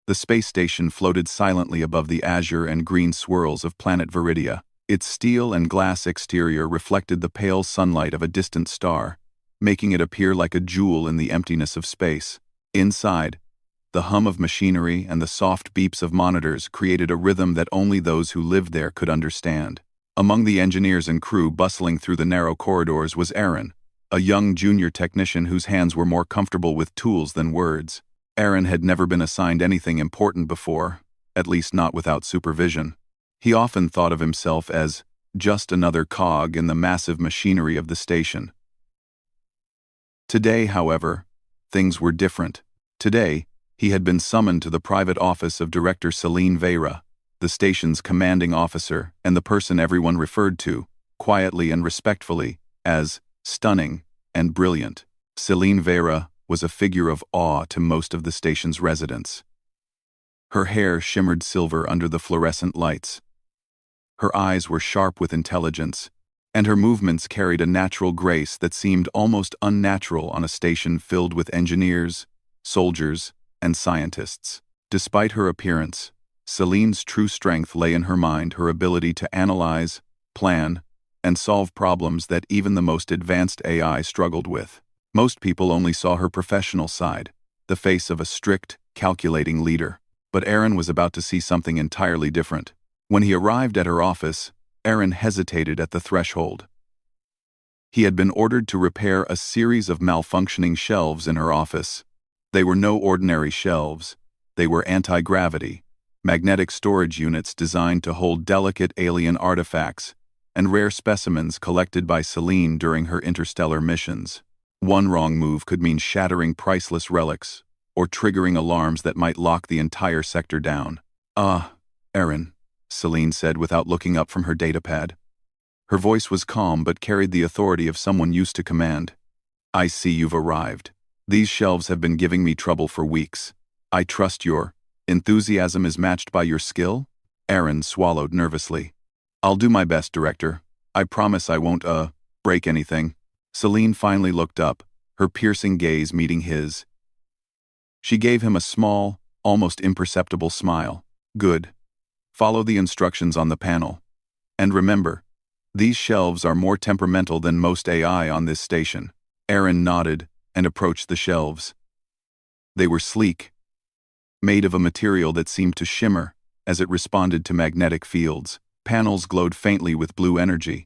The space station floated silently above the azure and green swirls of planet Viridia. Its steel and glass exterior reflected the pale sunlight of a distant star, making it appear like a jewel in the emptiness of space. Inside, the hum of machinery and the soft beeps of monitors created a rhythm that only those who lived there could understand. Among the engineers and crew bustling through the narrow corridors was Aaron, a young junior technician whose hands were more comfortable with tools than words. Aaron had never been assigned anything important before, at least not without supervision. He often thought of himself as just another cog in the massive machinery of the station. Today, however, things were different. Today, he had been summoned to the private office of Director Celine Vera, the station's commanding officer and the person everyone referred to, quietly and respectfully, as stunning and brilliant. Celine Vera was a figure of awe to most of the station's residents. Her hair shimmered silver under the fluorescent lights. Her eyes were sharp with intelligence, and her movements carried a natural grace that seemed almost unnatural on a station filled with engineers, soldiers, and scientists. Despite her appearance, Celine's true strength lay in her mind, her ability to analyze, plan, and solve problems that even the most advanced AI struggled with. Most people only saw her professional side, the face of a strict, calculating leader. But Aaron was about to see something entirely different. When he arrived at her office, Aaron hesitated at the threshold. He had been ordered to repair a series of malfunctioning shelves in her office. They were no ordinary shelves. They were anti-gravity, magnetic storage units designed to hold delicate alien artifacts and rare specimens collected by Celine during her interstellar missions. One wrong move could mean shattering priceless relics or triggering alarms that might lock the entire sector down. "Ah, Aaron," Celine said without looking up from her datapad. Her voice was calm but carried the authority of someone used to command. "I see you've arrived. These shelves have been giving me trouble for weeks. I trust your enthusiasm is matched by your skill?" Aaron swallowed nervously. "I'll do my best, Director. I promise I won't, break anything." Celine finally looked up, her piercing gaze meeting his. She gave him a small, almost imperceptible smile. "Good. Follow the instructions on the panel. And remember, these shelves are more temperamental than most AI on this station." Aaron nodded and approached the shelves. They were sleek, made of a material that seemed to shimmer as it responded to magnetic fields. Panels glowed faintly with blue energy,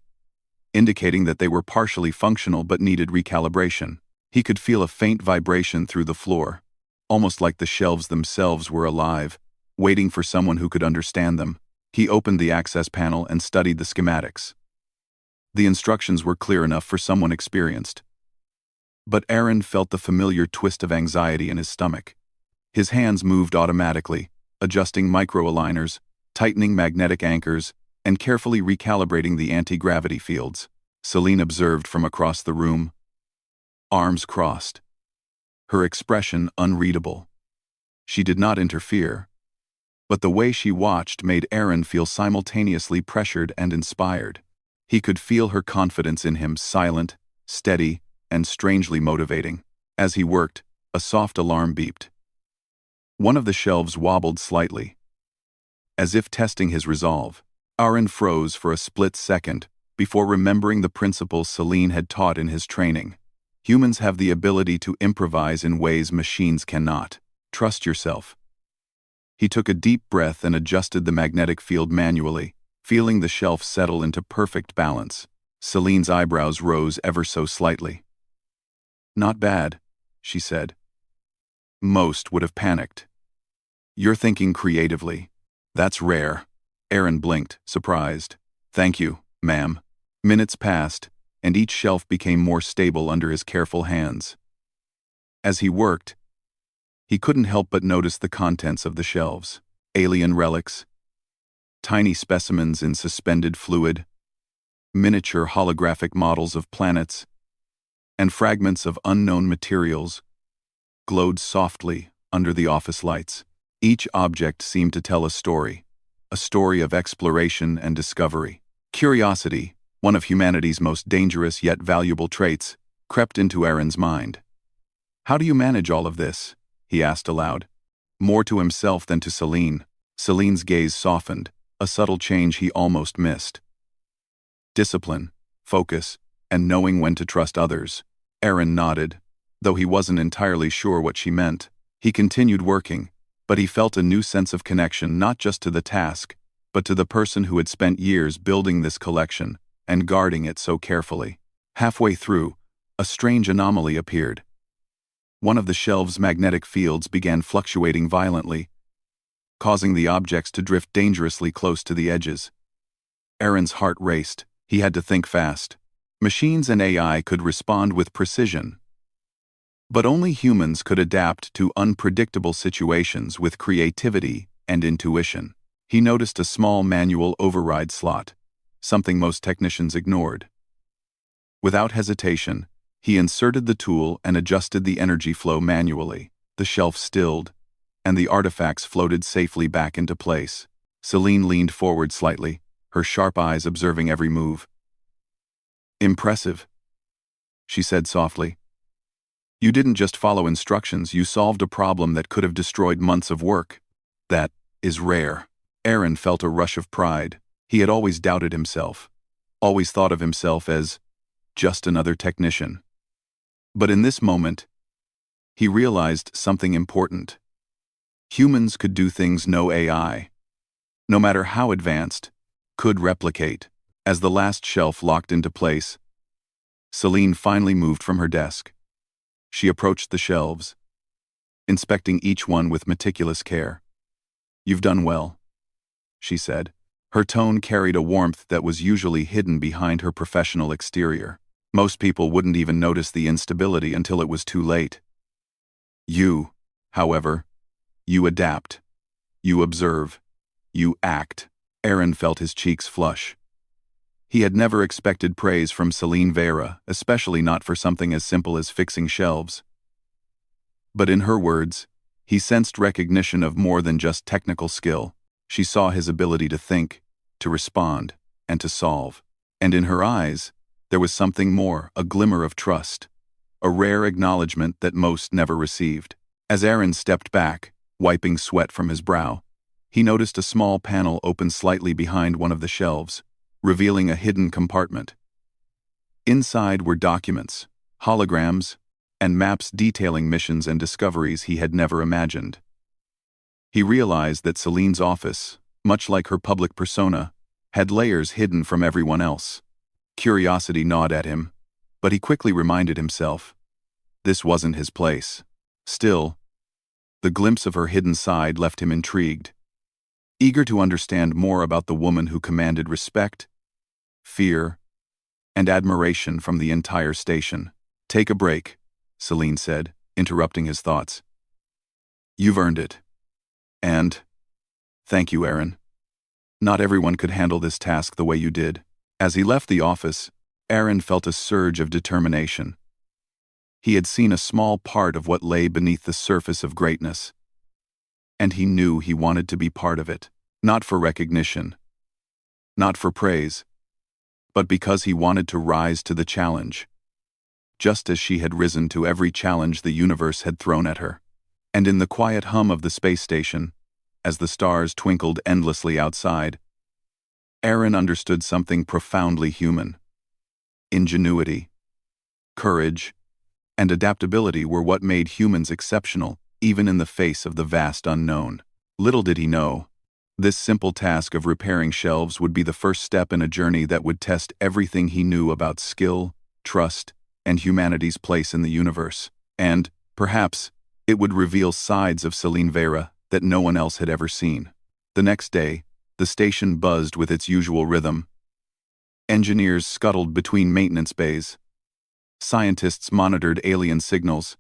indicating that they were partially functional but needed recalibration. He could feel a faint vibration through the floor, almost like the shelves themselves were alive, waiting for someone who could understand them. He opened the access panel and studied the schematics. The instructions were clear enough for someone experienced. But Aaron felt the familiar twist of anxiety in his stomach. His hands moved automatically, adjusting micro-aligners, tightening magnetic anchors, and carefully recalibrating the anti-gravity fields. Celine observed from across the room, arms crossed, her expression unreadable. She did not interfere, but the way she watched made Aaron feel simultaneously pressured and inspired. He could feel her confidence in him, silent, steady, and strangely motivating. As he worked, a soft alarm beeped. One of the shelves wobbled slightly, as if testing his resolve. Aaron froze for a split second before remembering the principles Celine had taught in his training. Humans have the ability to improvise in ways machines cannot. Trust yourself. He took a deep breath and adjusted the magnetic field manually, feeling the shelf settle into perfect balance. Celine's eyebrows rose ever so slightly. "Not bad," she said. Most would have panicked. "You're thinking creatively. That's rare." Aaron blinked, surprised. "Thank you, ma'am." Minutes passed, and each shelf became more stable under his careful hands. As he worked, he couldn't help but notice the contents of the shelves. Alien relics, tiny specimens in suspended fluid, miniature holographic models of planets, and fragments of unknown materials glowed softly under the office lights. Each object seemed to tell a story of exploration and discovery. Curiosity, one of humanity's most dangerous yet valuable traits, crept into Aaron's mind. "How do you manage all of this?" he asked aloud. more to himself than to Celine. Celine's gaze softened, a subtle change he almost missed. Discipline, focus, and knowing when to trust others. Aaron nodded, though he wasn't entirely sure what she meant. He continued working, but he felt a new sense of connection not just to the task, but to the person who had spent years building this collection and guarding it so carefully. Halfway through, a strange anomaly appeared. One of the shelves' magnetic fields began fluctuating violently, causing the objects to drift dangerously close to the edges. Aaron's heart raced. He had to think fast. Machines and AI could respond with precision, but only humans could adapt to unpredictable situations with creativity and intuition. He noticed a small manual override slot, something most technicians ignored. Without hesitation, he inserted the tool and adjusted the energy flow manually. The shelf stilled, and the artifacts floated safely back into place. Celine leaned forward slightly, her sharp eyes observing every move. "Impressive," she said softly. "You didn't just follow instructions, you solved a problem that could have destroyed months of work. That is rare." Aaron felt a rush of pride. He had always doubted himself, always thought of himself as just another technician. But in this moment, he realized something important. Humans could do things no AI, no matter how advanced, could replicate. As the last shelf locked into place, Celine finally moved from her desk. She approached the shelves, inspecting each one with meticulous care. "You've done well," she said. Her tone carried a warmth that was usually hidden behind her professional exterior. Most people wouldn't even notice the instability until it was too late. You, however, you adapt. You observe. You act. Aaron felt his cheeks flush. He had never expected praise from Celine Vera, especially not for something as simple as fixing shelves. But in her words, he sensed recognition of more than just technical skill. She saw his ability to think, to respond, and to solve. And in her eyes, there was something more, a glimmer of trust, a rare acknowledgement that most never received. As Aaron stepped back, wiping sweat from his brow, he noticed a small panel open slightly behind one of the shelves, revealing a hidden compartment. Inside were documents, holograms, and maps detailing missions and discoveries he had never imagined. He realized that Celine's office, much like her public persona, had layers hidden from everyone else. Curiosity gnawed at him, but he quickly reminded himself, this wasn't his place. Still, the glimpse of her hidden side left him intrigued, eager to understand more about the woman who commanded respect, fear, and admiration from the entire station. "Take a break," Celine said, interrupting his thoughts. "You've earned it. And thank you, Aaron. Not everyone could handle this task the way you did." As he left the office, Aaron felt a surge of determination. He had seen a small part of what lay beneath the surface of greatness, and he knew he wanted to be part of it, not for recognition, not for praise, but because he wanted to rise to the challenge, just as she had risen to every challenge the universe had thrown at her. And in the quiet hum of the space station, as the stars twinkled endlessly outside, Aaron understood something profoundly human. Ingenuity, courage, and adaptability were what made humans exceptional, even in the face of the vast unknown. Little did he know, this simple task of repairing shelves would be the first step in a journey that would test everything he knew about skill, trust, and humanity's place in the universe. And, perhaps, it would reveal sides of Celine Vera that no one else had ever seen. The next day, the station buzzed with its usual rhythm. Engineers scuttled between maintenance bays. Scientists monitored alien signals,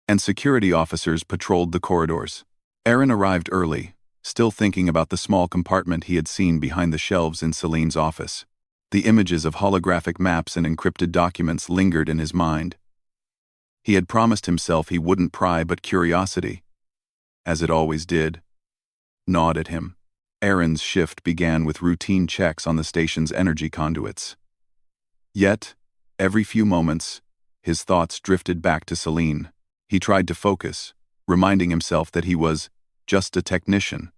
and security officers patrolled the corridors. Aaron arrived early, still thinking about the small compartment he had seen behind the shelves in Celine's office. The images of holographic maps and encrypted documents lingered in his mind. He had promised himself he wouldn't pry, but curiosity, as it always did, gnawed at him. Aaron's shift began with routine checks on the station's energy conduits. Yet, every few moments, his thoughts drifted back to Celine. He tried to focus, reminding himself that he was just a technician.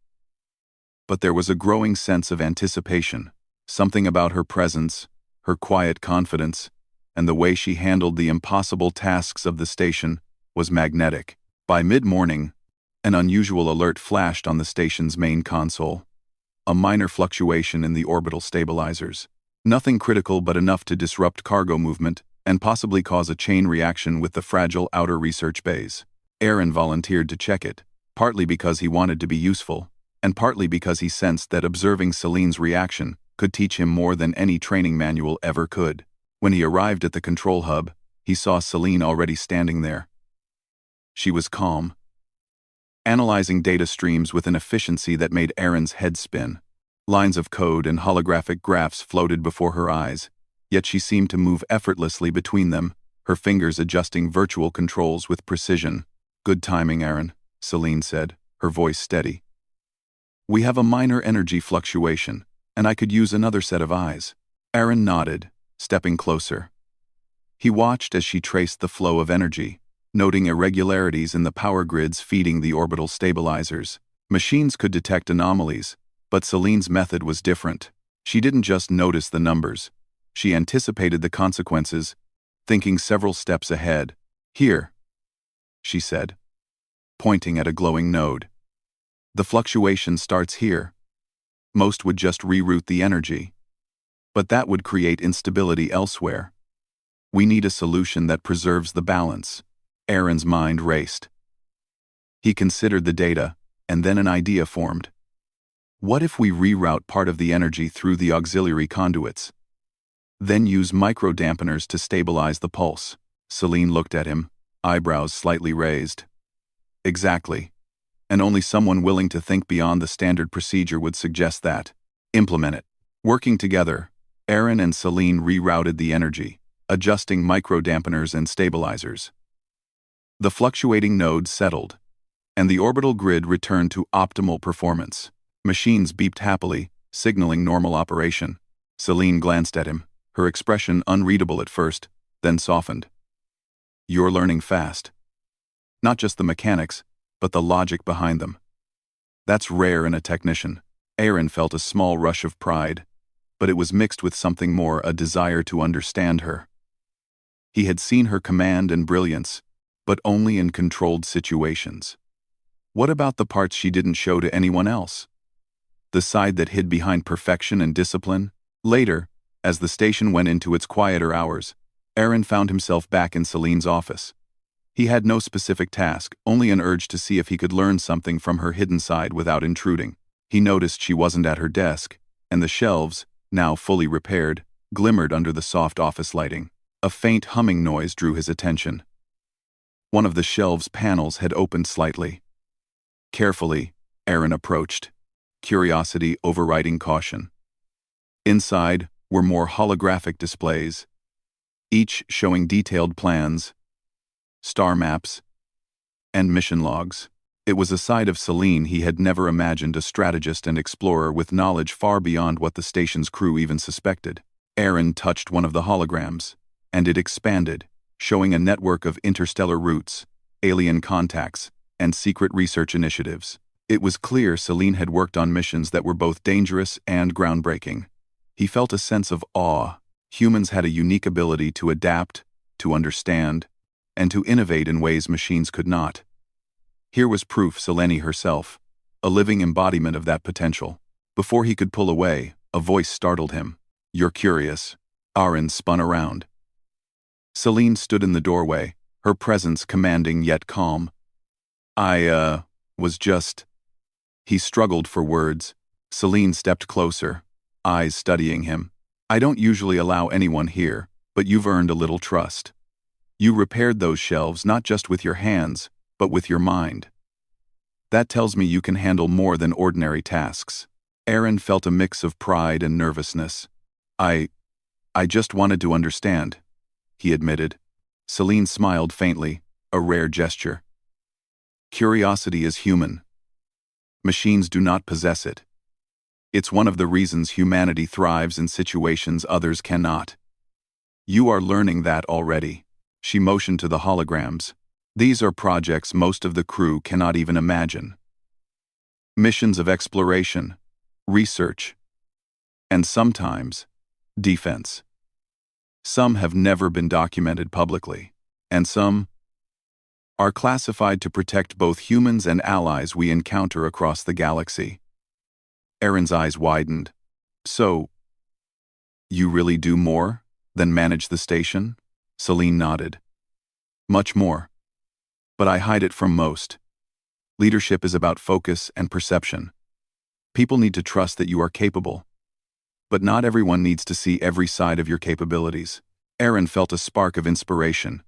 But there was a growing sense of anticipation, something about her presence, her quiet confidence, and the way she handled the impossible tasks of the station was magnetic. By mid-morning, an unusual alert flashed on the station's main console. A minor fluctuation in the orbital stabilizers. Nothing critical but enough to disrupt cargo movement and possibly cause a chain reaction with the fragile outer research bays. Aaron volunteered to check it, partly because he wanted to be useful, and partly because he sensed that observing Celine's reaction could teach him more than any training manual ever could. When he arrived at the control hub, he saw Celine already standing there. She was calm, analyzing data streams with an efficiency that made Aaron's head spin. Lines of code and holographic graphs floated before her eyes, yet she seemed to move effortlessly between them, her fingers adjusting virtual controls with precision. "Good timing, Aaron," Celine said, her voice steady. "We have a minor energy fluctuation, and I could use another set of eyes." Aaron nodded, stepping closer. He watched as she traced the flow of energy, noting irregularities in the power grids feeding the orbital stabilizers. Machines could detect anomalies, but Celine's method was different. She didn't just notice the numbers. She anticipated the consequences, thinking several steps ahead. "Here," she said, pointing at a glowing node. "The fluctuation starts here." Most would just reroute the energy, but that would create instability elsewhere. "We need a solution that preserves the balance." Aaron's mind raced. He considered the data, and then an idea formed. What if we reroute part of the energy through the auxiliary conduits, then use microdampeners to stabilize the pulse? Celine looked at him, eyebrows slightly raised. "Exactly. And only someone willing to think beyond the standard procedure would suggest that. Implement it." Working together, Aaron and Celine rerouted the energy, adjusting microdampeners and stabilizers. The fluctuating nodes settled, and the orbital grid returned to optimal performance. Machines beeped happily, signaling normal operation. Celine glanced at him, her expression unreadable at first, then softened. "You're learning fast. Not just the mechanics, but the logic behind them. That's rare in a technician." Aaron felt a small rush of pride, but it was mixed with something more, a desire to understand her. He had seen her command and brilliance, but only in controlled situations. What about the parts she didn't show to anyone else? The side that hid behind perfection and discipline? Later, as the station went into its quieter hours, Aaron found himself back in Celine's office. He had no specific task, only an urge to see if he could learn something from her hidden side without intruding. He noticed she wasn't at her desk, and the shelves, now fully repaired, glimmered under the soft office lighting. A faint humming noise drew his attention. One of the shelves' panels had opened slightly. Carefully, Aaron approached, curiosity overriding caution. Inside were more holographic displays, each showing detailed plans, star maps, and mission logs. It was a side of Celine he had never imagined, a strategist and explorer with knowledge far beyond what the station's crew even suspected. Aaron touched one of the holograms, and it expanded, showing a network of interstellar routes, alien contacts, and secret research initiatives. It was clear Celine had worked on missions that were both dangerous and groundbreaking. He felt a sense of awe. Humans had a unique ability to adapt, to understand, and to innovate in ways machines could not. Here was proof, Selene herself, a living embodiment of that potential. Before he could pull away, a voice startled him. "You're curious." Aaron spun around. Celine stood in the doorway, her presence commanding yet calm. I was just..." He struggled for words. Celine stepped closer, eyes studying him. "I don't usually allow anyone here, but you've earned a little trust. You repaired those shelves not just with your hands, but with your mind. That tells me you can handle more than ordinary tasks." Aaron felt a mix of pride and nervousness. I just wanted to understand," he admitted. Celine smiled faintly, a rare gesture. "Curiosity is human. Machines do not possess it. It's one of the reasons humanity thrives in situations others cannot. You are learning that already." She motioned to the holograms. "These are projects most of the crew cannot even imagine. missions of exploration, research, and sometimes defense. Some have never been documented publicly, and some are classified to protect both humans and allies we encounter across the galaxy. Aaron's eyes widened. So, you really do more than manage the station? Celine nodded. Much more. But I hide it from most. Leadership is about focus and perception. People need to trust that you are capable. But not everyone needs to see every side of your capabilities. Aaron felt a spark of inspiration.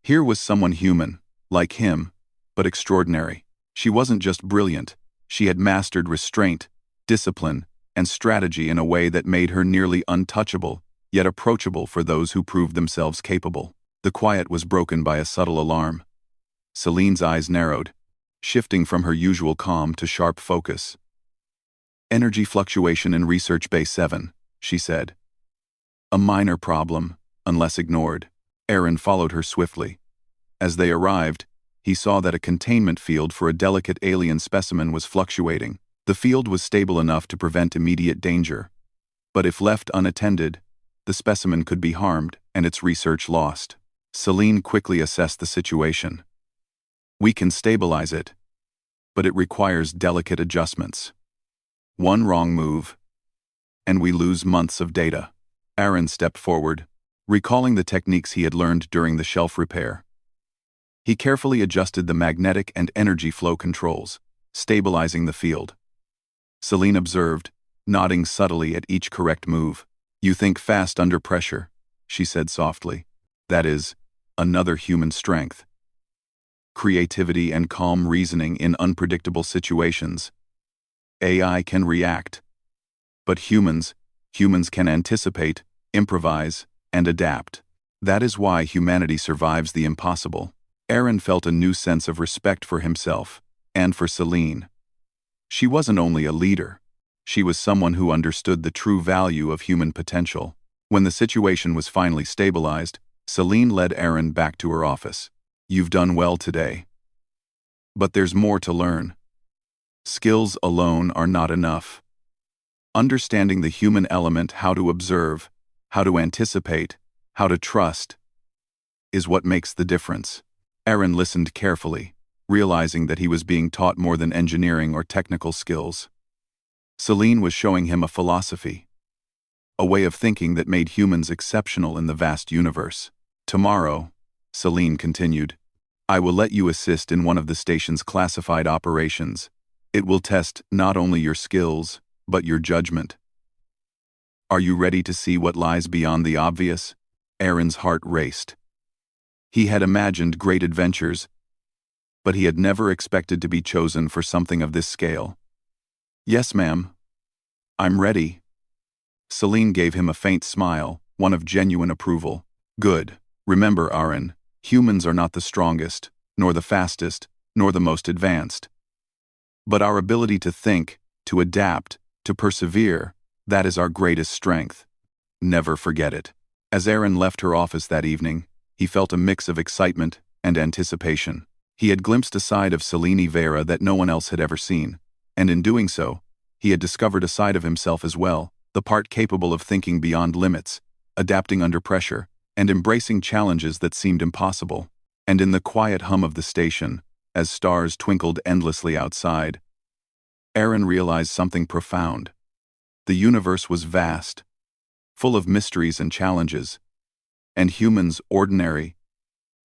Here was someone human, like him, but extraordinary. She wasn't just brilliant, she had mastered restraint, discipline, and strategy in a way that made her nearly untouchable, yet approachable for those who proved themselves capable. The quiet was broken by a subtle alarm. Celine's eyes narrowed, shifting from her usual calm to sharp focus. Energy fluctuation in Research Bay 7, she said. A minor problem, unless ignored. Aaron followed her swiftly. As they arrived, he saw that a containment field for a delicate alien specimen was fluctuating. The field was stable enough to prevent immediate danger, but if left unattended, the specimen could be harmed and its research lost. Celine quickly assessed the situation. We can stabilize it, but it requires delicate adjustments. One wrong move, and we lose months of data. Aaron stepped forward, recalling the techniques he had learned during the shelf repair. He carefully adjusted the magnetic and energy flow controls, stabilizing the field. Celine observed, nodding subtly at each correct move. You think fast under pressure, she said softly. That is, another human strength. Creativity and calm reasoning in unpredictable situations. AI can react. But humans can anticipate, improvise, and adapt. That is why humanity survives the impossible. Aaron felt a new sense of respect for himself, and for Celine. She wasn't only a leader. She was someone who understood the true value of human potential. When the situation was finally stabilized, Celine led Aaron back to her office. You've done well today. But there's more to learn. Skills alone are not enough. Understanding the human element, how to observe, how to anticipate, how to trust, is what makes the difference. Aaron listened carefully, realizing that he was being taught more than engineering or technical skills. Celine was showing him a philosophy, a way of thinking that made humans exceptional in the vast universe. Tomorrow, Celine continued, I will let you assist in one of the station's classified operations. It will test not only your skills, but your judgment. Are you ready to see what lies beyond the obvious? Aaron's heart raced. He had imagined great adventures, but he had never expected to be chosen for something of this scale. Yes, ma'am. I'm ready. Celine gave him a faint smile, one of genuine approval. Good. Remember, Aaron, humans are not the strongest, nor the fastest, nor the most advanced. But our ability to think, to adapt, to persevere, that is our greatest strength. Never forget it. As Aaron left her office that evening, he felt a mix of excitement and anticipation. He had glimpsed a side of Celine Vera that no one else had ever seen, and in doing so, he had discovered a side of himself as well, the part capable of thinking beyond limits, adapting under pressure, and embracing challenges that seemed impossible. And in the quiet hum of the station, as stars twinkled endlessly outside, Aaron realized something profound. The universe was vast, full of mysteries and challenges, and humans, ordinary,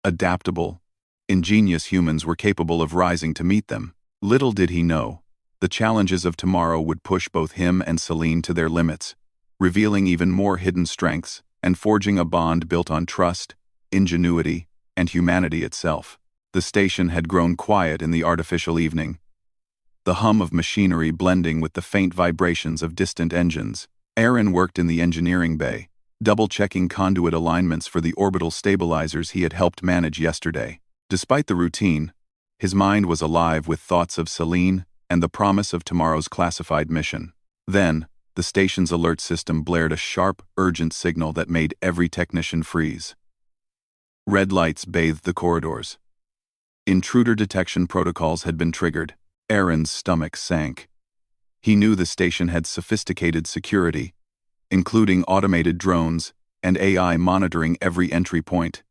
adaptable, ingenious humans, were capable of rising to meet them. Little did he know, the challenges of tomorrow would push both him and Celine to their limits, revealing even more hidden strengths and forging a bond built on trust, ingenuity, and humanity itself. The station had grown quiet in the artificial evening, the hum of machinery blending with the faint vibrations of distant engines. Aaron worked in the engineering bay, double-checking conduit alignments for the orbital stabilizers he had helped manage yesterday. Despite the routine, his mind was alive with thoughts of Celine and the promise of tomorrow's classified mission. Then, the station's alert system blared a sharp, urgent signal that made every technician freeze. Red lights bathed the corridors. Intruder detection protocols had been triggered. Aaron's stomach sank. He knew the station had sophisticated security, including automated drones and AI monitoring every entry point.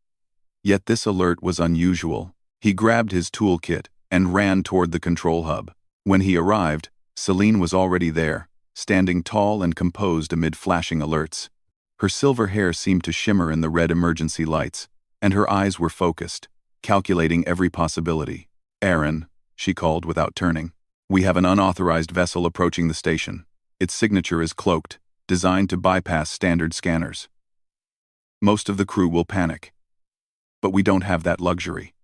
Yet this alert was unusual. He grabbed his toolkit and ran toward the control hub. When he arrived, Celine was already there, standing tall and composed amid flashing alerts. Her silver hair seemed to shimmer in the red emergency lights, and her eyes were focused, calculating every possibility. "Aaron," she called without turning. "We have an unauthorized vessel approaching the station. Its signature is cloaked, designed to bypass standard scanners. Most of the crew will panic. But we don't have that luxury.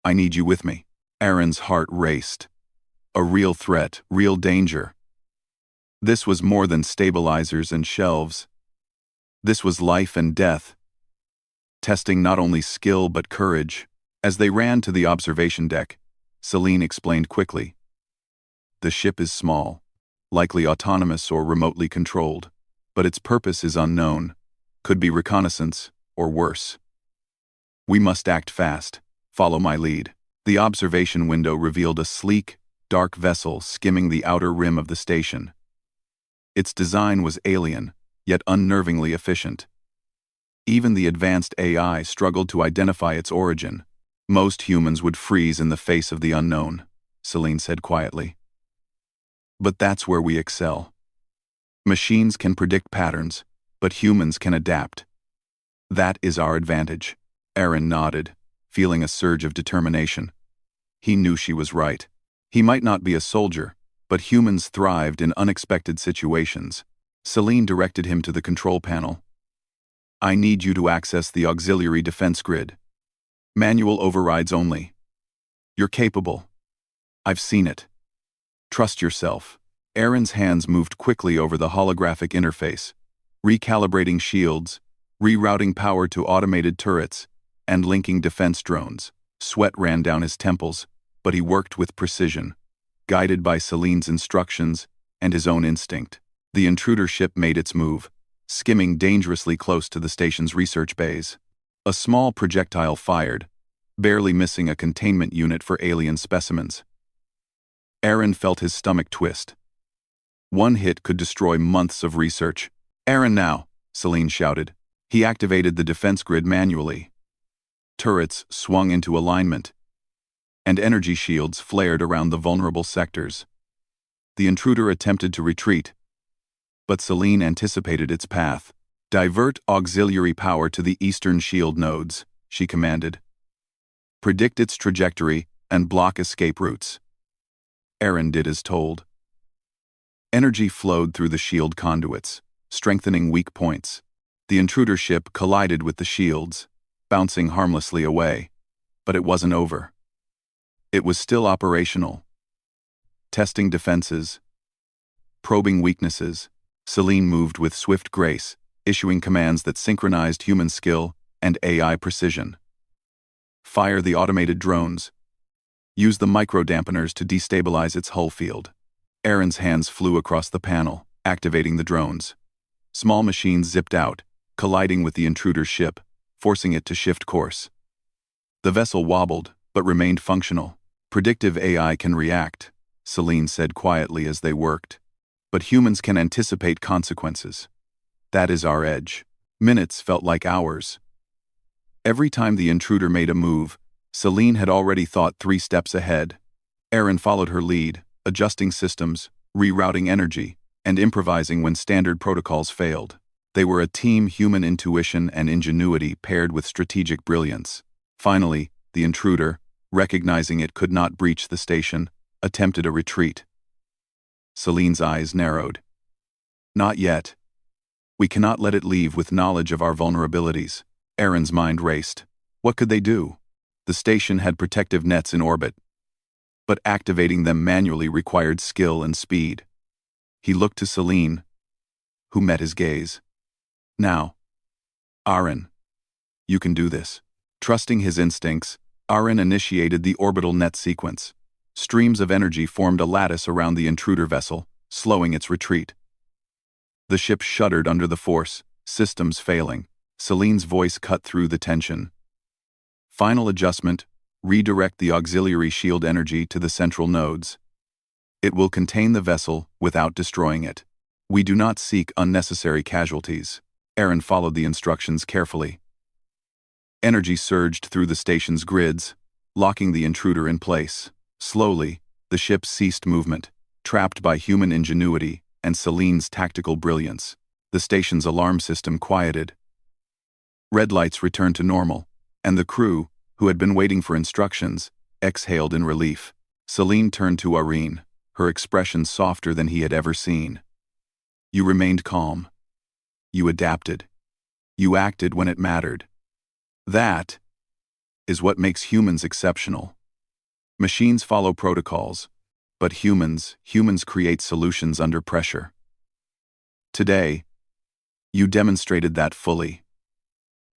I need you with me." Aaron's heart raced. A real threat, real danger. This was more than stabilizers and shelves. This was life and death, testing not only skill but courage. As they ran to the observation deck, Celine explained quickly. "The ship is small, likely autonomous or remotely controlled, but its purpose is unknown. Could be reconnaissance, or worse. We must act fast. Follow my lead." The observation window revealed a sleek, dark vessel skimming the outer rim of the station. Its design was alien, yet unnervingly efficient. Even the advanced AI struggled to identify its origin. "Most humans would freeze in the face of the unknown," Celine said quietly. "But that's where we excel. Machines can predict patterns, but humans can adapt. That is our advantage." Aaron nodded, feeling a surge of determination. He knew she was right. He might not be a soldier, but humans thrived in unexpected situations. Celine directed him to the control panel. "I need you to access the auxiliary defense grid. Manual overrides only. You're capable. I've seen it. Trust yourself." Aaron's hands moved quickly over the holographic interface, recalibrating shields, rerouting power to automated turrets, and linking defense drones. Sweat ran down his temples, but he worked with precision, guided by Celine's instructions and his own instinct. The intruder ship made its move, skimming dangerously close to the station's research bays. A small projectile fired, barely missing a containment unit for alien specimens. Aaron felt his stomach twist. One hit could destroy months of research. "Aaron now," Celine shouted. He activated the defense grid manually. Turrets swung into alignment, and energy shields flared around the vulnerable sectors. The intruder attempted to retreat, but Celine anticipated its path. "Divert auxiliary power to the eastern shield nodes," she commanded. "Predict its trajectory and block escape routes." Aaron did as told. Energy flowed through the shield conduits, strengthening weak points. The intruder ship collided with the shields, bouncing harmlessly away. But it wasn't over. It was still operational. Testing defenses, probing weaknesses, Celine moved with swift grace, issuing commands that synchronized human skill and AI precision. "Fire the automated drones. Use the micro-dampeners to destabilize its hull field." Aaron's hands flew across the panel, activating the drones. Small machines zipped out, colliding with the intruder's ship, forcing it to shift course. The vessel wobbled, but remained functional. "Predictive AI can react," Celine said quietly as they worked. "But humans can anticipate consequences. That is our edge." Minutes felt like hours. Every time the intruder made a move, Celine had already thought 3 steps ahead. Aaron followed her lead, adjusting systems, rerouting energy, and improvising when standard protocols failed. They were a team, human intuition and ingenuity paired with strategic brilliance. Finally, the intruder, recognizing it could not breach the station, attempted a retreat. Celine's eyes narrowed. "Not yet. We cannot let it leave with knowledge of our vulnerabilities." Aaron's mind raced. What could they do? The station had protective nets in orbit, but activating them manually required skill and speed. He looked to Celine, who met his gaze. "Now, Aaron, you can do this." Trusting his instincts, Aaron initiated the orbital net sequence. Streams of energy formed a lattice around the intruder vessel, slowing its retreat. The ship shuddered under the force, systems failing. Celine's voice cut through the tension. "Final adjustment, redirect the auxiliary shield energy to the central nodes." It will contain the vessel without destroying it. We do not seek unnecessary casualties. Aaron followed the instructions carefully. Energy surged through the station's grids, locking the intruder in place. Slowly, the ship ceased movement, trapped by human ingenuity and Celine's tactical brilliance. The station's alarm system quieted. Red lights returned to normal, and the crew, who had been waiting for instructions, exhaled in relief. Celine turned to Irene, her expression softer than he had ever seen. You remained calm. You adapted. You acted when it mattered. That is what makes humans exceptional. Machines follow protocols, but humans create solutions under pressure. Today, you demonstrated that fully.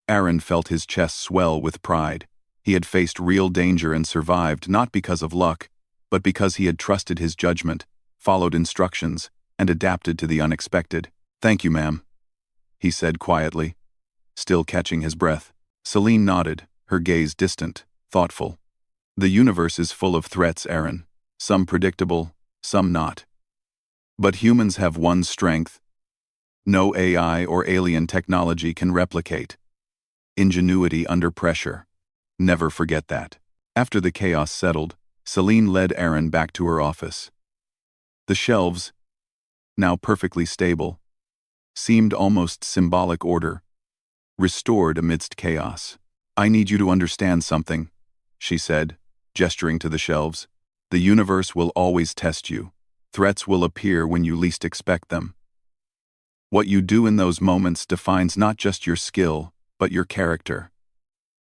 Aaron felt his chest swell with pride. He had faced real danger and survived not because of luck, but because he had trusted his judgment, followed instructions, and adapted to the unexpected. Thank you, ma'am, he said quietly, still catching his breath. Celine nodded, her gaze distant, thoughtful. The universe is full of threats, Aaron. Some predictable, some not. But humans have one strength no AI or alien technology can replicate: ingenuity under pressure. Never forget that. After the chaos settled, Celine led Aaron back to her office. The shelves, now perfectly stable, seemed almost symbolic order, restored amidst chaos. I need you to understand something, she said, gesturing to the shelves. The universe will always test you. Threats will appear when you least expect them. What you do in those moments defines not just your skill, but your character.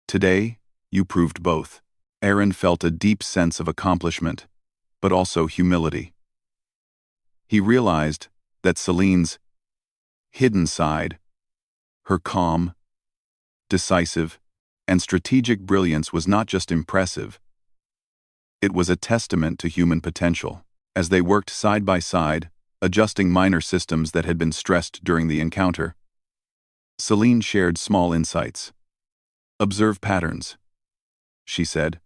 Today, you proved both. Aaron felt a deep sense of accomplishment, but also humility. He realized that Celine's hidden side, her calm, decisive, and strategic brilliance was not just impressive. It was a testament to human potential. As they worked side by side, adjusting minor systems that had been stressed during the encounter, Celine shared small insights. Observe patterns, she said.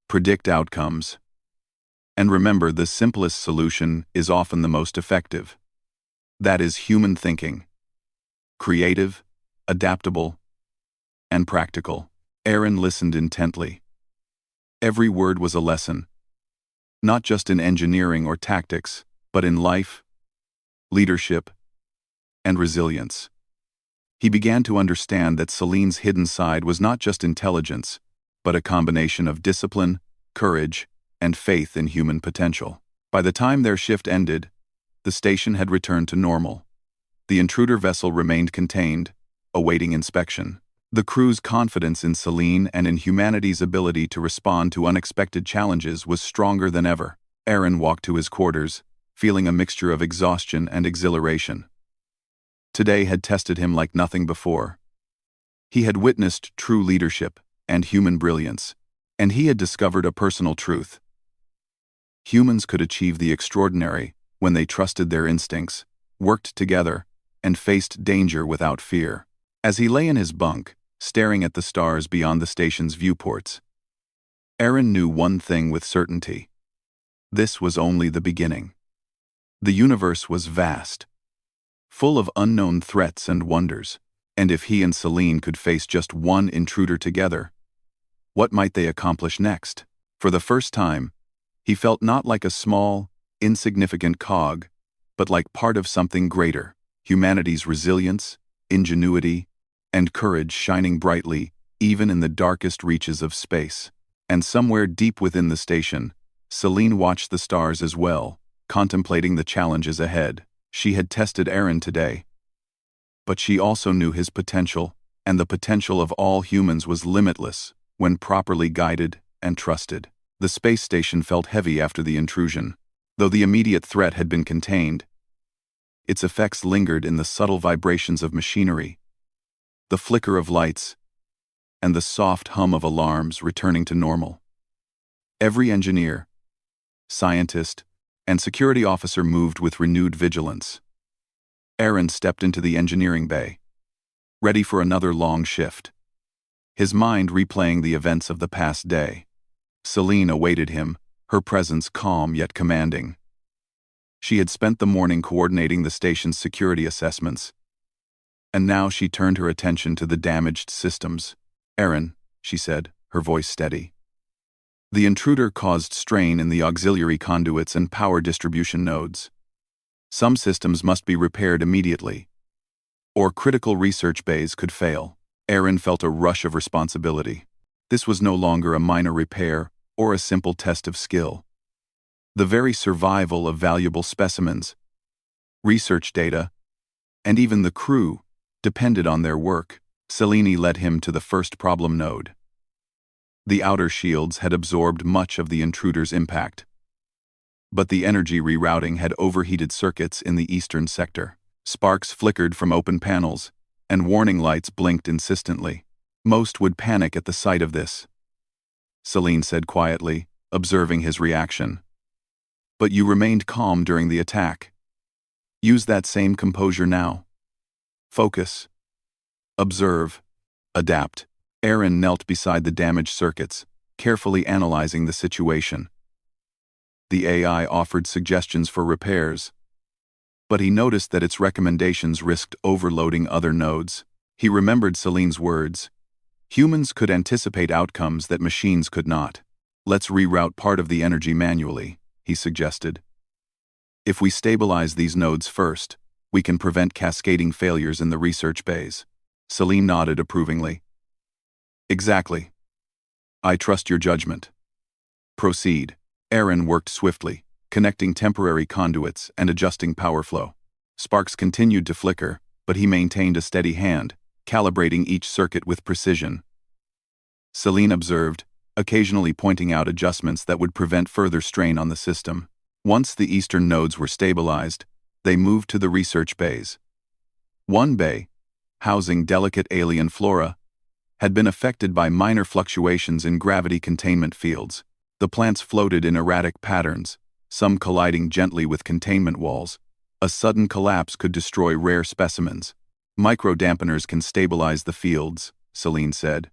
Predict outcomes. And remember, the simplest solution is often the most effective. That is human thinking. Creative, adaptable, and practical. Aaron listened intently. Every word was a lesson, not just in engineering or tactics, but in life, leadership, and resilience. He began to understand that Celine's hidden side was not just intelligence, but a combination of discipline, courage, and faith in human potential. By the time their shift ended, the station had returned to normal. The intruder vessel remained contained, awaiting inspection. The crew's confidence in Celine and in humanity's ability to respond to unexpected challenges was stronger than ever. Aaron walked to his quarters, feeling a mixture of exhaustion and exhilaration. Today had tested him like nothing before. He had witnessed true leadership and human brilliance, and he had discovered a personal truth. Humans could achieve the extraordinary when they trusted their instincts, worked together, and faced danger without fear. As he lay in his bunk, staring at the stars beyond the station's viewports, Aaron knew one thing with certainty. This was only the beginning. The universe was vast, full of unknown threats and wonders, and if he and Celine could face just one intruder together, what might they accomplish next? For the first time, he felt not like a small, insignificant cog, but like part of something greater: humanity's resilience, ingenuity, and courage shining brightly even in the darkest reaches of space. And somewhere deep within the station, Celine watched the stars as well, contemplating the challenges ahead. She had tested Aaron today, but she also knew his potential, and the potential of all humans was limitless when properly guided and trusted. The space station felt heavy after the intrusion. Though the immediate threat had been contained, its effects lingered in the subtle vibrations of machinery, the flicker of lights, and the soft hum of alarms returning to normal. Every engineer, scientist, and security officer moved with renewed vigilance. Aaron stepped into the engineering bay, ready for another long shift, his mind replaying the events of the past day. Celine awaited him, her presence calm yet commanding. She had spent the morning coordinating the station's security assessments, and now she turned her attention to the damaged systems. "Aaron," she said, her voice steady. "The intruder caused strain in the auxiliary conduits and power distribution nodes. Some systems must be repaired immediately, or critical research bays could fail." Aaron felt a rush of responsibility. This was no longer a minor repair or a simple test of skill. The very survival of valuable specimens, research data, and even the crew depended on their work. Selene led him to the first problem node. The outer shields had absorbed much of the intruder's impact, but the energy rerouting had overheated circuits in the eastern sector. Sparks flickered from open panels, and warning lights blinked insistently. Most would panic at the sight of this, Selene said quietly, observing his reaction. But you remained calm during the attack. Use that same composure now. Focus. Observe. Adapt. Aaron knelt beside the damaged circuits, carefully analyzing the situation. The AI offered suggestions for repairs, but he noticed that its recommendations risked overloading other nodes. He remembered Selene's words. Humans could anticipate outcomes that machines could not. "Let's reroute part of the energy manually," he suggested. "If we stabilize these nodes first, we can prevent cascading failures in the research bays." Selene nodded approvingly. "Exactly. I trust your judgment. Proceed." Aaron worked swiftly, connecting temporary conduits and adjusting power flow. Sparks continued to flicker, but he maintained a steady hand, calibrating each circuit with precision. Selene observed, occasionally pointing out adjustments that would prevent further strain on the system. Once the eastern nodes were stabilized, they moved to the research bays. One bay, housing delicate alien flora, had been affected by minor fluctuations in gravity containment fields. The plants floated in erratic patterns, some colliding gently with containment walls. A sudden collapse could destroy rare specimens. "Micro-dampeners can stabilize the fields," Selene said.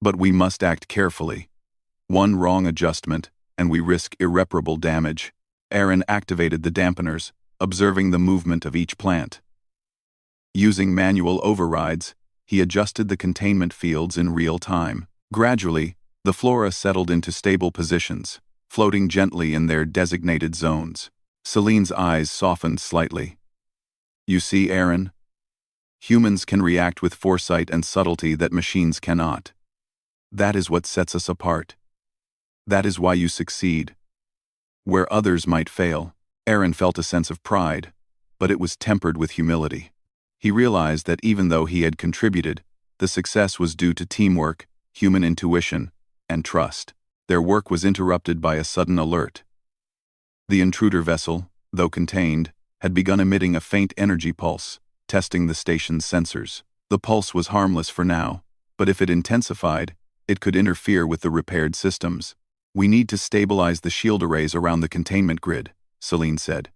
"But we must act carefully. One wrong adjustment, and we risk irreparable damage." Aaron activated the dampeners, observing the movement of each plant. Using manual overrides, he adjusted the containment fields in real time. Gradually, the flora settled into stable positions, floating gently in their designated zones. Selene's eyes softened slightly. "You see, Aaron? Humans can react with foresight and subtlety that machines cannot. That is what sets us apart. That is why you succeed where others might fail." Aaron felt a sense of pride, but it was tempered with humility. He realized that even though he had contributed, the success was due to teamwork, human intuition, and trust. Their work was interrupted by a sudden alert. The intruder vessel, though contained, had begun emitting a faint energy pulse, testing the station's sensors. The pulse was harmless for now, but if it intensified, it could interfere with the repaired systems. "We need to stabilize the shield arrays around the containment grid," Selene said.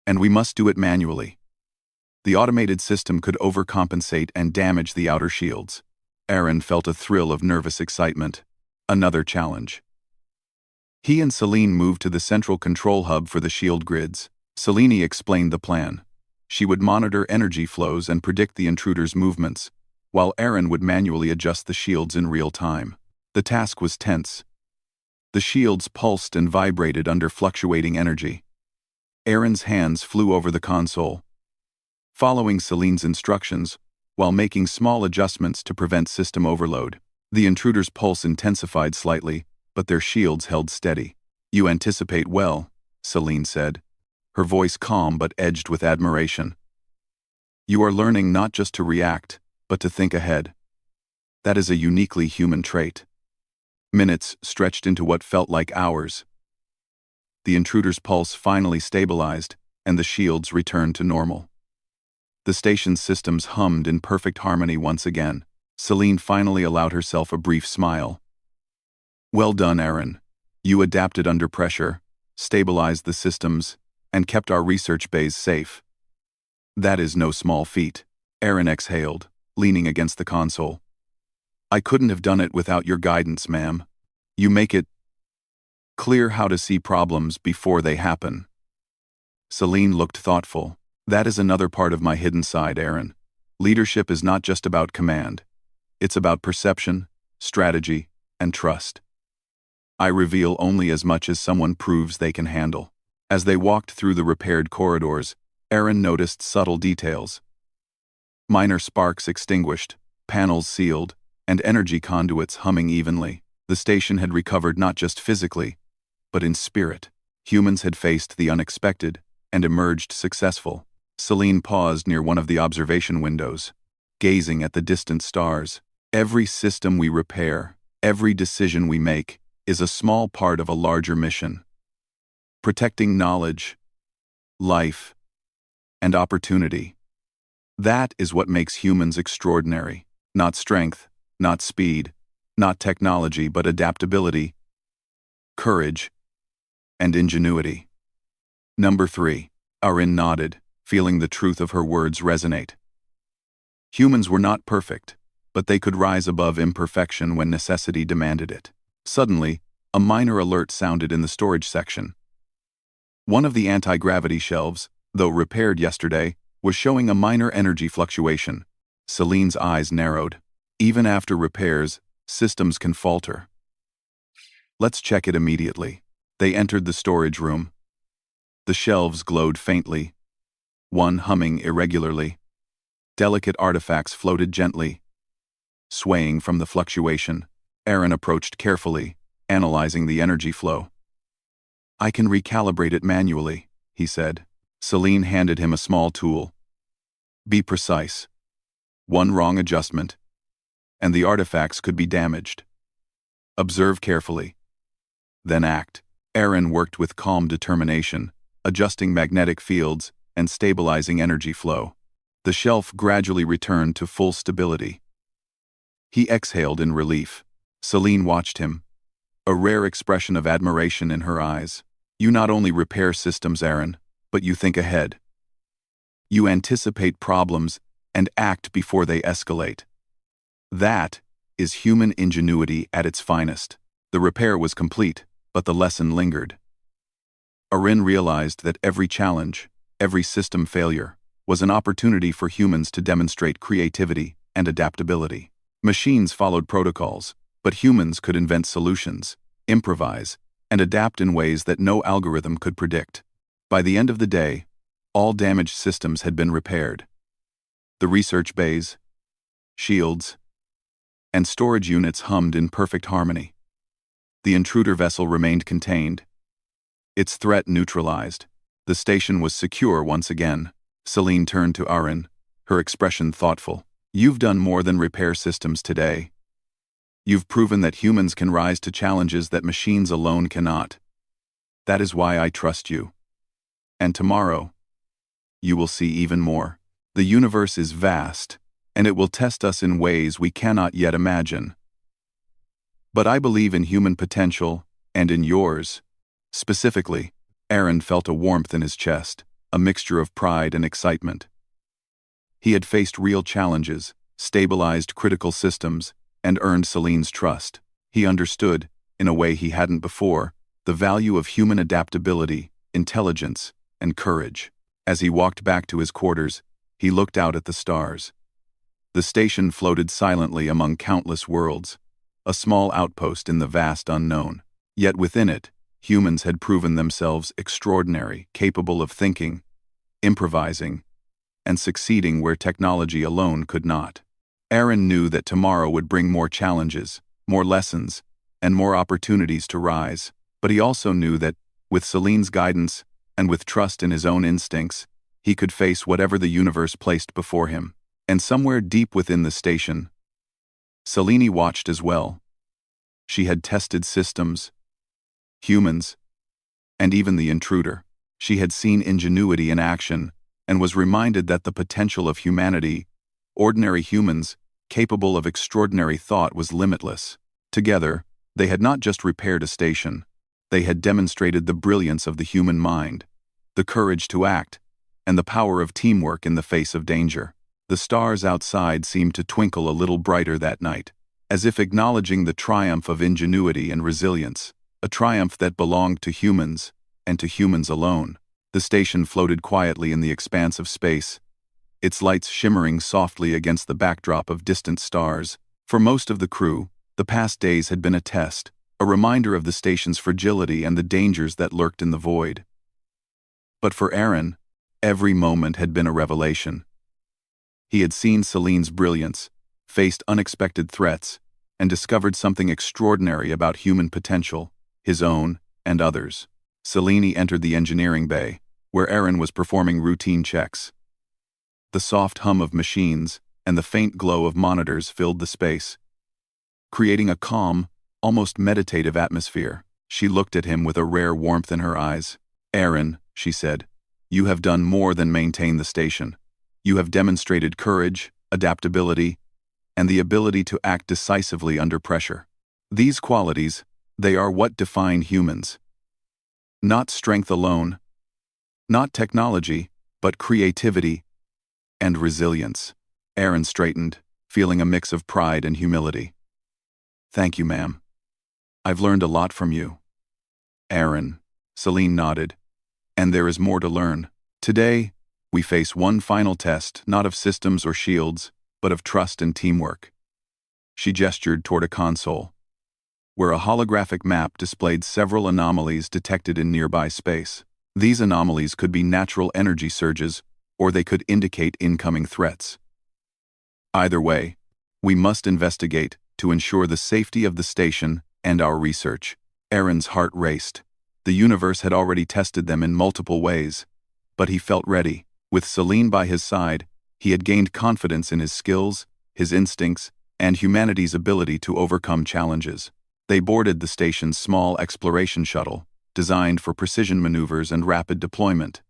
"And we must do it manually. The automated system could overcompensate and damage the outer shields." Aaron felt a thrill of nervous excitement. Another challenge. He and Selene moved to the central control hub for the shield grids. Selene explained the plan. She would monitor energy flows and predict the intruder's movements, while Aaron would manually adjust the shields in real time. The task was tense. The shields pulsed and vibrated under fluctuating energy. Aaron's hands flew over the console, following Selene's instructions, while making small adjustments to prevent system overload. The intruder's pulse intensified slightly, but their shields held steady. "You anticipate well," Selene said, her voice calm but edged with admiration. "You are learning not just to react, but to think ahead. That is a uniquely human trait." Minutes stretched into what felt like hours. The intruder's pulse finally stabilized, and the shields returned to normal. The station's systems hummed in perfect harmony once again. Selene finally allowed herself a brief smile. "Well done, Aaron. You adapted under pressure, stabilized the systems, and kept our research bays safe. That is no small feat." Aaron exhaled, leaning against the console. "I couldn't have done it without your guidance, ma'am. You make it clear how to see problems before they happen." Celine looked thoughtful. That is another part of my hidden side, Aaron. Leadership is not just about command. It's about perception, strategy, and trust. I reveal only as much as someone proves they can handle. As they walked through the repaired corridors, Aaron noticed subtle details. Minor sparks extinguished, panels sealed, and energy conduits humming evenly. The station had recovered not just physically, but in spirit. Humans had faced the unexpected and emerged successful. Celine paused near one of the observation windows, gazing at the distant stars. Every system we repair, every decision we make, is a small part of a larger mission. Protecting knowledge, life, and opportunity. That is what makes humans extraordinary. Not strength, not speed, not technology, but adaptability, courage, and ingenuity. Number 3. Arin nodded, feeling the truth of her words resonate. Humans were not perfect, but they could rise above imperfection when necessity demanded it. Suddenly, a minor alert sounded in the storage section. One of the anti-gravity shelves, though repaired yesterday, was showing a minor energy fluctuation. Celine's eyes narrowed. Even after repairs, systems can falter. Let's check it immediately. They entered the storage room. The shelves glowed faintly, one humming irregularly. Delicate artifacts floated gently, swaying from the fluctuation. Aaron approached carefully, analyzing the energy flow. I can recalibrate it manually, he said. Celine handed him a small tool. Be precise. One wrong adjustment, and the artifacts could be damaged. Observe carefully. Then act. Aaron worked with calm determination, adjusting magnetic fields and stabilizing energy flow. The shelf gradually returned to full stability. He exhaled in relief. Celine watched him, a rare expression of admiration in her eyes. You not only repair systems, Aaron, but you think ahead. You anticipate problems and act before they escalate. That is human ingenuity at its finest. The repair was complete, but the lesson lingered. Arin realized that every challenge, every system failure, was an opportunity for humans to demonstrate creativity and adaptability. Machines followed protocols, but humans could invent solutions, improvise, and adapt in ways that no algorithm could predict. By the end of the day, all damaged systems had been repaired. The research bays, shields, and storage units hummed in perfect harmony. The intruder vessel remained contained, its threat neutralized. The station was secure once again. Celine turned to Arin, her expression thoughtful. You've done more than repair systems today. You've proven that humans can rise to challenges that machines alone cannot. That is why I trust you. And tomorrow, you will see even more. The universe is vast, and it will test us in ways we cannot yet imagine. But I believe in human potential, and in yours. Specifically, Aaron felt a warmth in his chest, a mixture of pride and excitement. He had faced real challenges, stabilized critical systems, and earned Celine's trust. He understood, in a way he hadn't before, the value of human adaptability, intelligence, and courage. As he walked back to his quarters, he looked out at the stars. The station floated silently among countless worlds, a small outpost in the vast unknown. Yet within it, humans had proven themselves extraordinary, capable of thinking, improvising, and succeeding where technology alone could not. Aaron knew that tomorrow would bring more challenges, more lessons, and more opportunities to rise. But he also knew that, with Celine's guidance and with trust in his own instincts, he could face whatever the universe placed before him. And somewhere deep within the station, Celine watched as well. She had tested systems, humans, and even the intruder. She had seen ingenuity in action and was reminded that the potential of humanity, ordinary humans, capable of extraordinary thought, was limitless. Together, they had not just repaired a station, they had demonstrated the brilliance of the human mind, the courage to act, and the power of teamwork in the face of danger. The stars outside seemed to twinkle a little brighter that night, as if acknowledging the triumph of ingenuity and resilience, a triumph that belonged to humans, and to humans alone. The station floated quietly in the expanse of space, its lights shimmering softly against the backdrop of distant stars. For most of the crew, the past days had been a test, a reminder of the station's fragility and the dangers that lurked in the void. But for Aaron, every moment had been a revelation. He had seen Celine's brilliance, faced unexpected threats, and discovered something extraordinary about human potential, his own and others. Celine entered the engineering bay, where Aaron was performing routine checks. The soft hum of machines and the faint glow of monitors filled the space, creating a calm, almost meditative atmosphere. She looked at him with a rare warmth in her eyes. "Aaron," she said, "you have done more than maintain the station. You have demonstrated courage, adaptability, and the ability to act decisively under pressure. These qualities, they are what define humans. Not strength alone, not technology, but creativity and resilience." Aaron straightened, feeling a mix of pride and humility. "Thank you, ma'am. I've learned a lot from you." "Aaron," Celine nodded, "and there is more to learn. Today, we face one final test, not of systems or shields, but of trust and teamwork." She gestured toward a console, where a holographic map displayed several anomalies detected in nearby space. These anomalies could be natural energy surges, or they could indicate incoming threats. Either way, we must investigate to ensure the safety of the station and our research. Aaron's heart raced. The universe had already tested them in multiple ways, but he felt ready. With Celine by his side, he had gained confidence in his skills, his instincts, and humanity's ability to overcome challenges. They boarded the station's small exploration shuttle, designed for precision maneuvers and rapid deployment.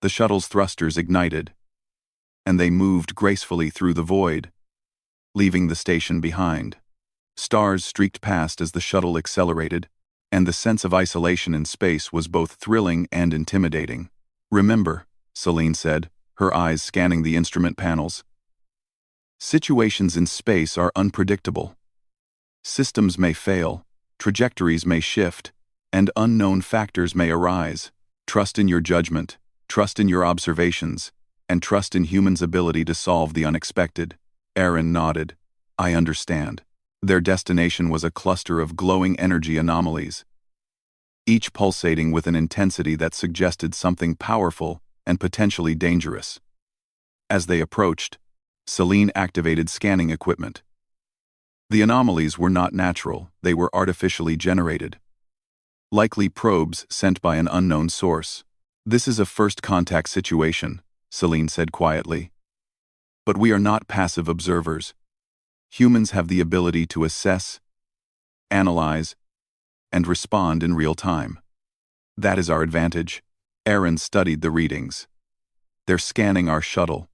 The shuttle's thrusters ignited, and they moved gracefully through the void, leaving the station behind. Stars streaked past as the shuttle accelerated, and the sense of isolation in space was both thrilling and intimidating. "Remember," Celine said, her eyes scanning the instrument panels, "situations in space are unpredictable. Systems may fail, trajectories may shift, and unknown factors may arise. Trust in your judgment, trust in your observations, and trust in humans' ability to solve the unexpected." Aaron nodded. "I understand." Their destination was a cluster of glowing energy anomalies, each pulsating with an intensity that suggested something powerful and potentially dangerous. As they approached, Celine activated scanning equipment. The anomalies were not natural, they were artificially generated. Likely probes sent by an unknown source. "This is a first-contact situation," Celine said quietly. "But we are not passive observers. Humans have the ability to assess, analyze, and respond in real time. That is our advantage." Aaron studied the readings. "They're scanning our shuttle,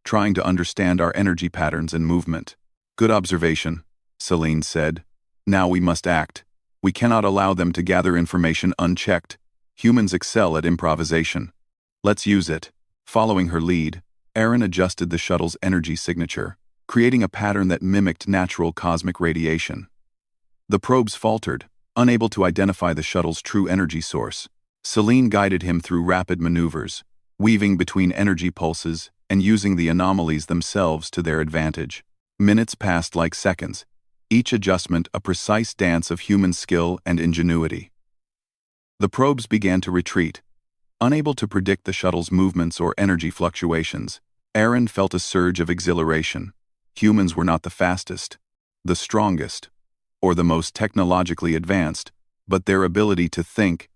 trying to understand our energy patterns and movement." "Good observation," Celine said. "Now we must act. We cannot allow them to gather information unchecked. Humans excel at improvisation. Let's use it." Following her lead, Aaron adjusted the shuttle's energy signature, creating a pattern that mimicked natural cosmic radiation. The probes faltered, unable to identify the shuttle's true energy source. Celine guided him through rapid maneuvers, weaving between energy pulses and using the anomalies themselves to their advantage. Minutes passed like seconds, each adjustment a precise dance of human skill and ingenuity. The probes began to retreat, unable to predict the shuttle's movements or energy fluctuations. Aaron felt a surge of exhilaration. Humans were not the fastest, the strongest, or the most technologically advanced, but their ability to think,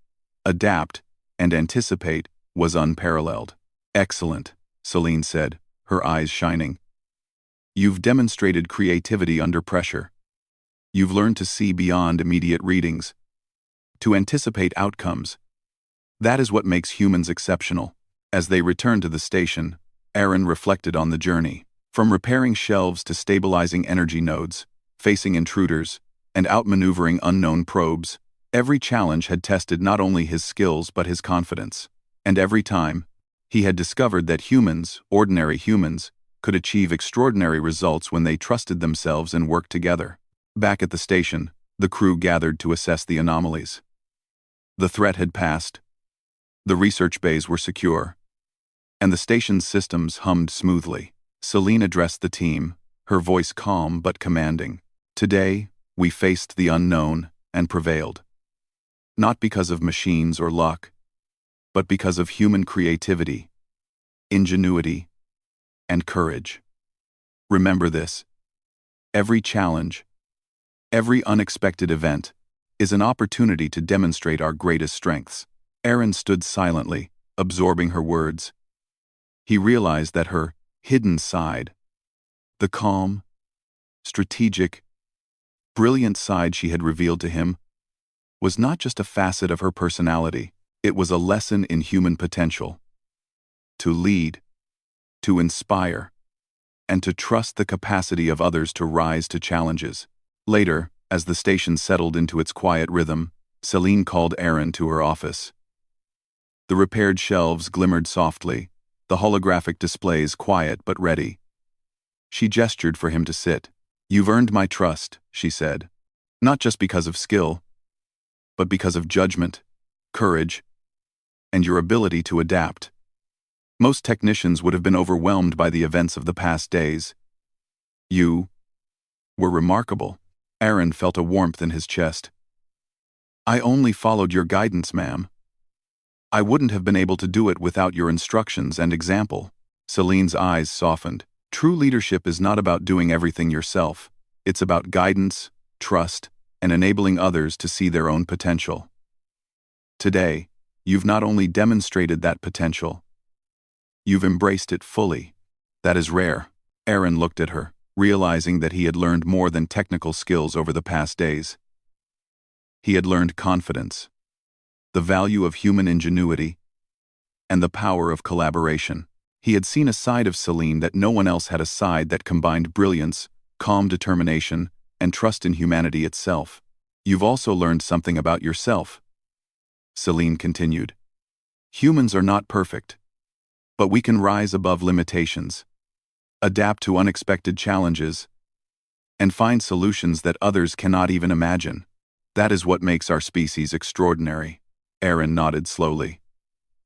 adapt, and anticipate was unparalleled. "Excellent," Celine said, her eyes shining. "You've demonstrated creativity under pressure. You've learned to see beyond immediate readings, to anticipate outcomes. That is what makes humans exceptional." As they returned to the station, Aaron reflected on the journey. From repairing shelves to stabilizing energy nodes, facing intruders, and outmaneuvering unknown probes, every challenge had tested not only his skills but his confidence. And every time, he had discovered that humans, ordinary humans, could achieve extraordinary results when they trusted themselves and worked together. Back at the station, the crew gathered to assess the anomalies. The threat had passed. The research bays were secure, and the station's systems hummed smoothly. Celine addressed the team, her voice calm but commanding. Today, we faced the unknown and prevailed. Not because of machines or luck, but because of human creativity, ingenuity, and courage. Remember this: every challenge, every unexpected event, is an opportunity to demonstrate our greatest strengths. Aaron stood silently, absorbing her words. He realized that her hidden side, the calm, strategic, brilliant side she had revealed to him, was not just a facet of her personality, it was a lesson in human potential. To lead, to inspire, and to trust the capacity of others to rise to challenges. Later, as the station settled into its quiet rhythm, Celine called Aaron to her office. The repaired shelves glimmered softly, the holographic displays quiet but ready. She gestured for him to sit. "You've earned my trust," she said, "not just because of skill, but because of judgment, courage, and your ability to adapt. Most technicians would have been overwhelmed by the events of the past days. You were remarkable." Aaron felt a warmth in his chest. "I only followed your guidance, ma'am. I wouldn't have been able to do it without your instructions and example." Celine's eyes softened. True leadership is not about doing everything yourself. It's about guidance, trust, and enabling others to see their own potential. Today, you've not only demonstrated that potential, you've embraced it fully. That is rare. Aaron looked at her, realizing that he had learned more than technical skills over the past days. He had learned confidence, the value of human ingenuity, and the power of collaboration. He had seen a side of Celine that no one else had, a side that combined brilliance, calm determination, and trust in humanity itself. "You've also learned something about yourself," Celine continued. "Humans are not perfect, but we can rise above limitations, adapt to unexpected challenges, and find solutions that others cannot even imagine. That is what makes our species extraordinary." Aaron nodded slowly.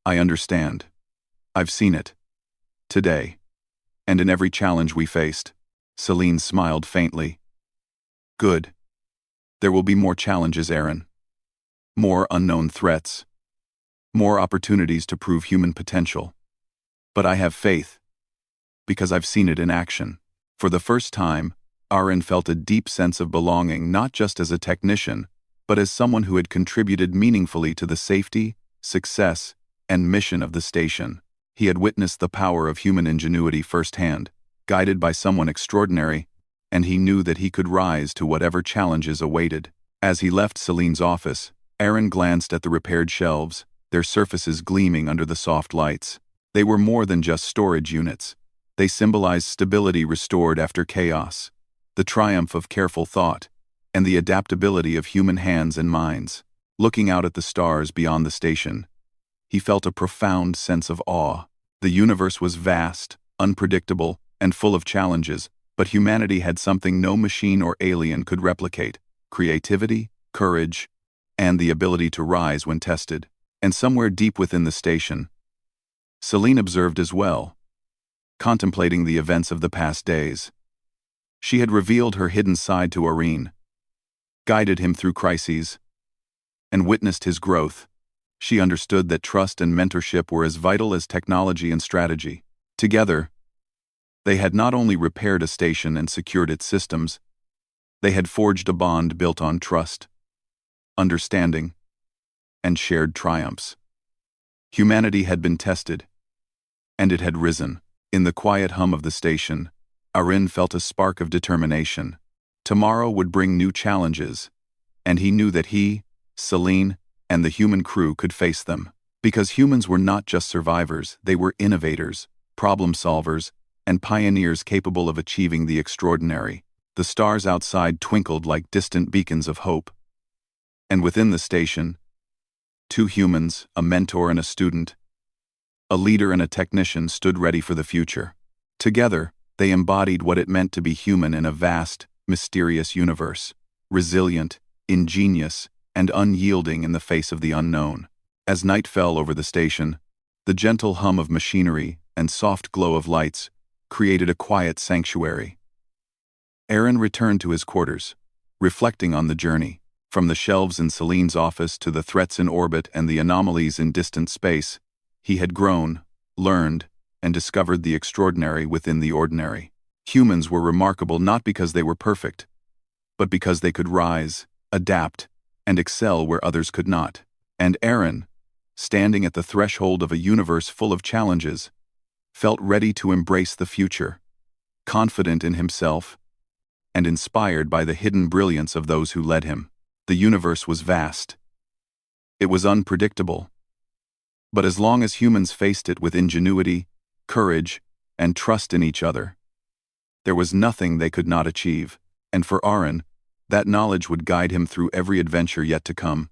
"I understand. I've seen it. Today, and in every challenge we faced." Celine smiled faintly. "Good. There will be more challenges, Aaron. More unknown threats. More opportunities to prove human potential. But I have faith, because I've seen it in action." For the first time, Aaron felt a deep sense of belonging, not just as a technician, but as someone who had contributed meaningfully to the safety, success, and mission of the station. He had witnessed the power of human ingenuity firsthand, guided by someone extraordinary, and he knew that he could rise to whatever challenges awaited. As he left Celine's office, Aaron glanced at the repaired shelves, their surfaces gleaming under the soft lights. They were more than just storage units. They symbolized stability restored after chaos, the triumph of careful thought, and the adaptability of human hands and minds. Looking out at the stars beyond the station, he felt a profound sense of awe. The universe was vast, unpredictable, and full of challenges, but humanity had something no machine or alien could replicate: creativity, courage, and the ability to rise when tested. And somewhere deep within the station, Celine observed as well, contemplating the events of the past days. She had revealed her hidden side to Aaron, guided him through crises, and witnessed his growth. She understood that trust and mentorship were as vital as technology and strategy. Together, they had not only repaired a station and secured its systems, they had forged a bond built on trust, understanding, and shared triumphs. Humanity had been tested, and it had risen. In the quiet hum of the station, Aaron felt a spark of determination. Tomorrow would bring new challenges, and he knew that he, Celine, and the human crew could face them. Because humans were not just survivors, they were innovators, problem solvers, and pioneers capable of achieving the extraordinary. The stars outside twinkled like distant beacons of hope. And within the station, two humans, a mentor and a student, a leader and a technician, stood ready for the future. Together, they embodied what it meant to be human in a vast, mysterious universe, resilient, ingenious, and unyielding in the face of the unknown. As night fell over the station, the gentle hum of machinery and soft glow of lights created a quiet sanctuary. Aaron returned to his quarters, reflecting on the journey. From the shelves in Celine's office to the threats in orbit and the anomalies in distant space, he had grown, learned, and discovered the extraordinary within the ordinary. Humans were remarkable not because they were perfect, but because they could rise, adapt, and excel where others could not. And Aaron, standing at the threshold of a universe full of challenges, felt ready to embrace the future, confident in himself, and inspired by the hidden brilliance of those who led him. The universe was vast. It was unpredictable. But as long as humans faced it with ingenuity, courage, and trust in each other, there was nothing they could not achieve. And for Aaron, that knowledge would guide him through every adventure yet to come.